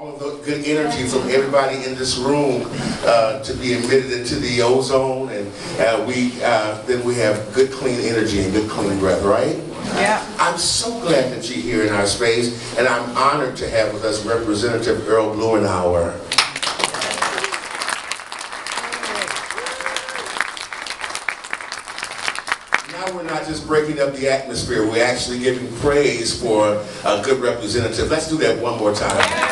all of the good energy from everybody in this room to be admitted into the ozone, and then we have good clean energy and good clean breath, right? Yeah. I'm so glad that you're here in our space, and I'm honored to have with us Representative Earl Blumenauer. Now we're not just breaking up the atmosphere, we're actually giving praise for a good representative. Let's do that one more time.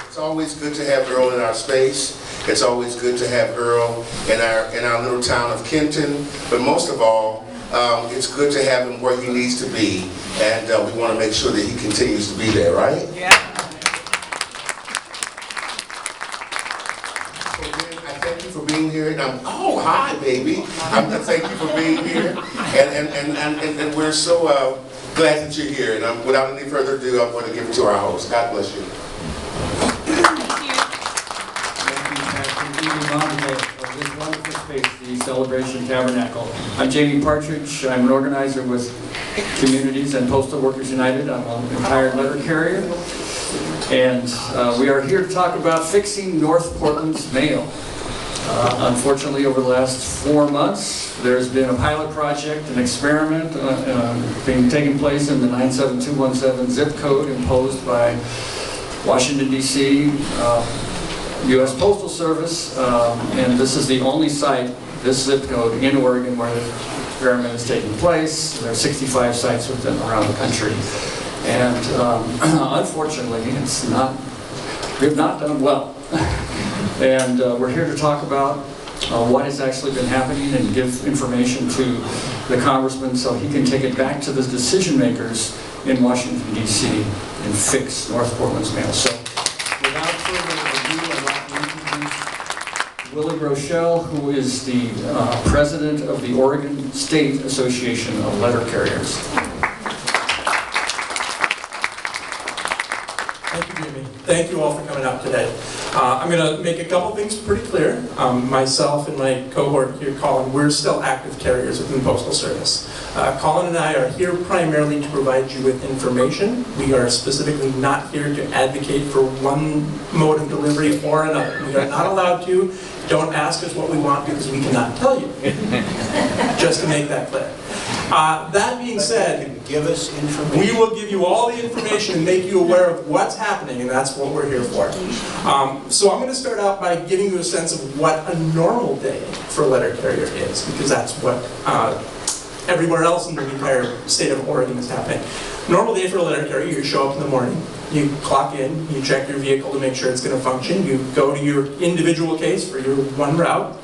It's always good to have Earl in our space. It's always good to have Earl in our little town of Kenton. But most of all, it's good to have him where he needs to be. And we want to make sure that he continues to be there, right? Yeah. So again, I thank you for being here. And oh, hi, baby. Thank you for being here. And we're so glad that you're here. And without any further ado, I'm going to give it to our host. God bless you. Of this wonderful space, the Celebration Tabernacle. I'm Jamie Partridge. I'm an organizer with Communities and Postal Workers United. I'm a retired letter carrier. And we are here to talk about fixing North Portland's mail. Unfortunately, over the last 4 months, there's been a pilot project, an experiment being taken place in the 97217 zip code imposed by Washington, D.C., U.S. Postal Service, and this is the only site, this zip code in Oregon, where the experiment is taking place. There are 65 sites around the country, and unfortunately, we've not done well. And we're here to talk about what has actually been happening and give information to the congressman so he can take it back to the decision makers in Washington, D.C. and fix North Portland's mail. So, without further ado, I'd like to introduce Willie Rochelle, who is the president of the Oregon State Association of Letter Carriers. Thank you, Jimmy. Thank you all for coming out today. I'm going to make a couple things pretty clear. Myself and my cohort here, Colin, we're still active carriers within the Postal Service. Colin and I are here primarily to provide you with information. We are specifically not here to advocate for one mode of delivery or another. We are not allowed to. Don't ask us what we want because we cannot tell you. Just to make that clear. That being said, give us information. We will give you all the information and make you aware of what's happening, and that's what we're here for. So I'm going to start out by giving you a sense of what a normal day for a letter carrier is, because that's what everywhere else in the entire state of Oregon is happening. Normal day for a letter carrier, you show up in the morning, you clock in, you check your vehicle to make sure it's going to function, you go to your individual case for your one route,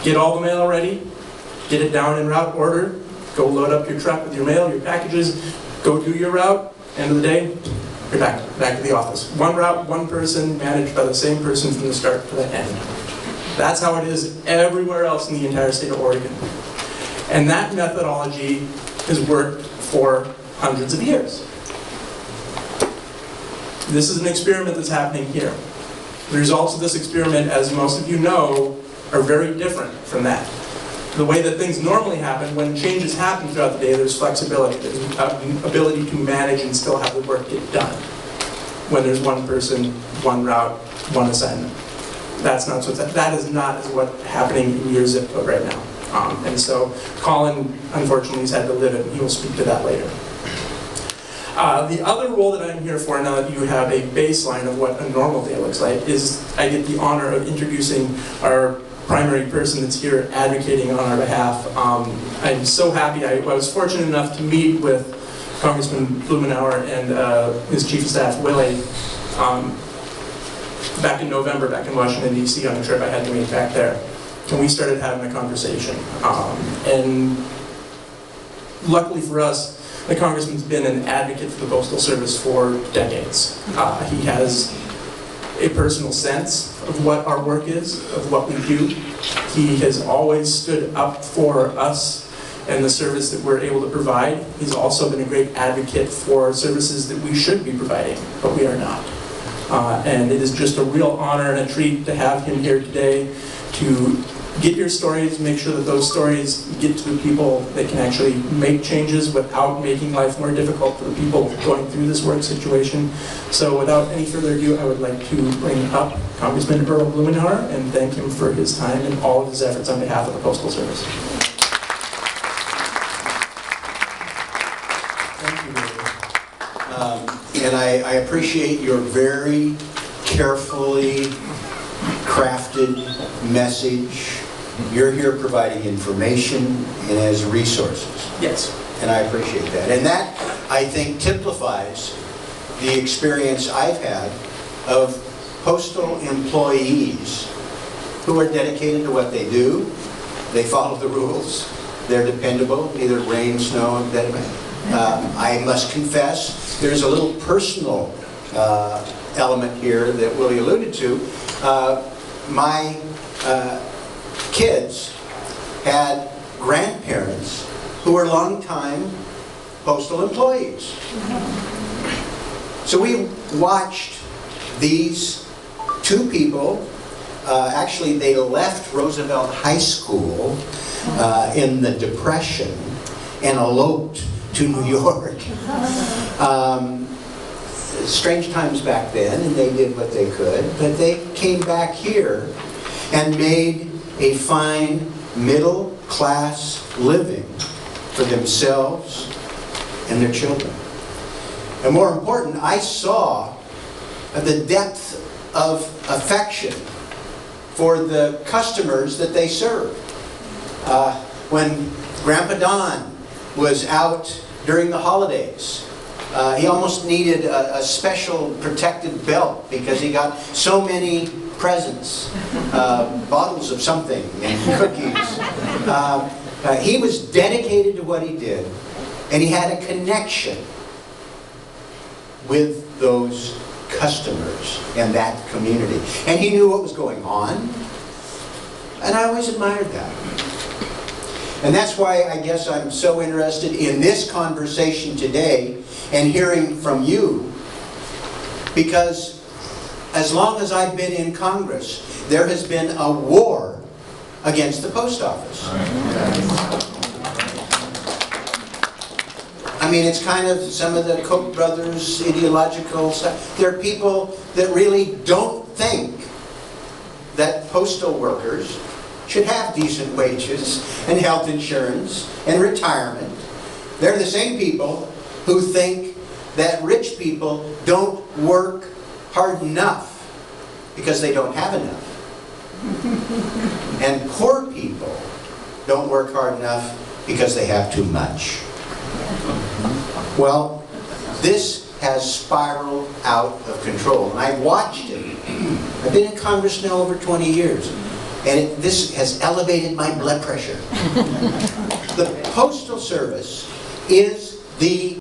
get all the mail ready, get it down in route order, go load up your truck with your mail, your packages, go do your route, end of the day, you're back to the office. One route, one person, managed by the same person from the start to the end. That's how it is everywhere else in the entire state of Oregon. And that methodology has worked for hundreds of years. This is an experiment that's happening here. The results of this experiment, as most of you know, are very different from that. The way that things normally happen, when changes happen throughout the day, there's flexibility. There's an ability to manage and still have the work get done. When there's one person, one route, one assignment. That is not what's happening in your zip code right now. And so Colin, unfortunately, has had to live it, and he will speak to that later. The other role that I'm here for, now that you have a baseline of what a normal day looks like, is I get the honor of introducing our primary person that's here advocating on our behalf. I'm so happy. I was fortunate enough to meet with Congressman Blumenauer and his Chief of Staff, Willie, back in November, back in Washington, D.C. on a trip I had to make back there. And we started having a conversation. And luckily for us, the Congressman's been an advocate for the Postal Service for decades. He has a personal sense of what our work is, of what we do. He has always stood up for us and the service that we're able to provide. He's also been a great advocate for services that we should be providing, but we are not. And it is just a real honor and a treat to have him here today to get your stories, make sure that those stories get to the people that can actually make changes without making life more difficult for the people going through this work situation. So without any further ado, I would like to bring up Congressman Earl Blumenauer and thank him for his time and all of his efforts on behalf of the Postal Service. Thank you, David. And I appreciate your very carefully crafted message. You're here providing information and as resources. Yes. And I appreciate that. And that, I think, typifies the experience I've had of postal employees who are dedicated to what they do. They follow the rules. They're dependable, either rain, snow, I must confess, there's a little personal element here that Willie alluded to. My kids had grandparents who were longtime postal employees. So we watched these two people, actually they left Roosevelt High School in the Depression and eloped to New York. Strange times back then, and they did what they could, but they came back here and made a fine middle-class living for themselves and their children. And more important, I saw the depth of affection for the customers that they served. When Grandpa Don was out during the holidays, he almost needed a special protective belt because he got so many presents, bottles of something and cookies. He was dedicated to what he did, and he had a connection with those customers and that community. And he knew what was going on, and I always admired that. And that's why I guess I'm so interested in this conversation today and hearing from you, because as long as I've been in Congress, there has been a war against the post office. I mean, it's kind of some of the Koch brothers ideological stuff. There are people that really don't think that postal workers should have decent wages and health insurance and retirement. They're the same people who think that rich people don't work hard enough because they don't have enough. And poor people don't work hard enough because they have too much. Well, this has spiraled out of control, and I've watched it. I've been in Congress now over 20 years, and this has elevated my blood pressure. The Postal Service is the